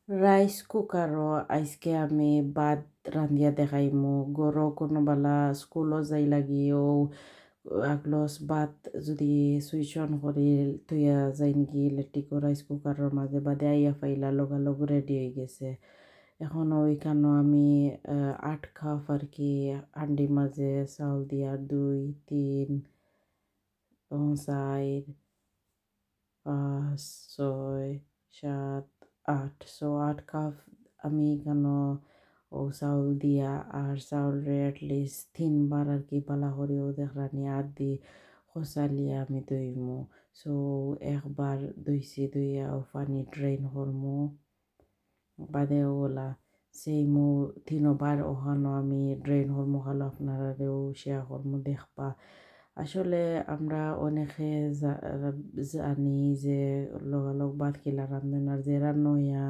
Rice কুকারও আজকে আমি ভাত রান্ধিয়া দেখাইমু গরো কোনোবালা স্কুলও যাই লাগিও আগলস ভাত যদি সুইচ অন করি তুইয়া যাই নাকি ইলেকট্রিক রাইস কুকারের মাঝে বাদে আইয়া ফাইলা লগালগ রেডি হয়ে গেছে। এখন ওইখানে আমি 8 কাপ আর কি হান্ডির মাঝে চাউল দিয়া 2 3 4 5 6 7 8 8 কাপ আমি এখানে ও চাউল দিয়া আর চাউলরে অ্যাটলিস্ট 3 বার আর কি পালা করেও দেখরানি আর দি খসালিয়া আমি দইমু। সো একবার দইছি দইয়া ও পানি ড্রেন করমু বাদে ওলা সেই মু 3বার ওখানো আমি ড্রেন করমু খালো আপনারাও শেয়ার করমু দেখবা। আসলে আমরা অনেকে জানি যে লগালগ ভাত কিলা রান্ধেন আর যে রান্নইয়া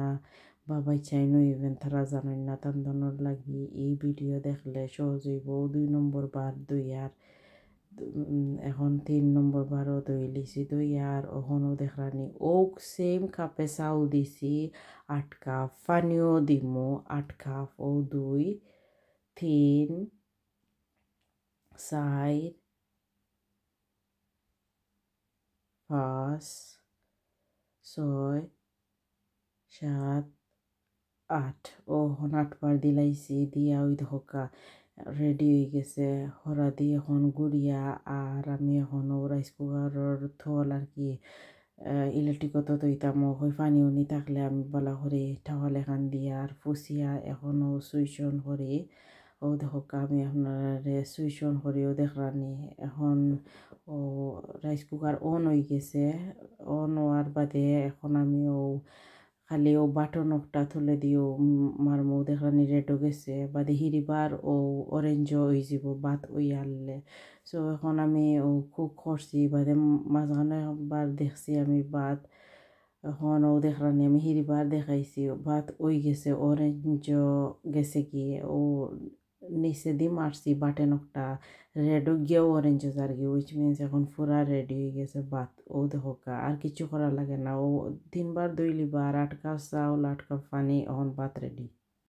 বা বাচ্চাই নইবেন তারা জানেন না তান্দনের লাগি এই ভিডিও দেখলে সহজ হইব 2 নম্বর বার দইয়ার এখন 3 নম্বর বারও দই লিছি দইয়ার ওখানেও দেখরানি ও সেম কাপে চাউল দিছি 8 কাপ পানিও দিমু 8 কাপ ও 2 3 4 5 6 7 8 ও 8বার দিলাইছি দিয়া ওই ধোকা রেডি হয়ে গেছে হরা দিয়ে এখন গুড়িয়া আর আমি এখন রাইস কুকারের থল আর কি ইলেকট্রিকত দইতাম ওই পানি উনি থাকলে আমি বলা করে টাওয়াল এখান দিয়া আর ফুসিয়া এখনও সুইচ অন করি ও দেখো আমি আপনার সুইচ অন করিও দেখরানি এখন ও রাইস কুকার অন হয়ে গেছে অন হওয়ার বাদে এখন আমি ও খালি ও বাটন একটা তুলে দিও মার মৌ দেখরানি রেড গেছে বাদে হিরিবার ও অরেঞ্জ হয়ে যাব ভাত ওই আনলে। সো এখন আমি ও কুক করছি বাদে মাঝখানে বার দেখছি আমি ভাত এখন ও দেখরানি আমি হিরিবার দেখাইছি ভাত ওই গেছে অরেঞ্জ গেছে কি ও নিচে দি মারছি বাটেন একটা রেডও গিয়েও অরেঞ্জ আর কি উইচ মিনস এখন পুরা রেডি হয়ে গেছে ভাত ও দেখো আর কিছু করা লাগে না ও 3বার দইলিবা আর 8 কাপ চাউল 8 কাপ পানি এখন ভাত রেডি।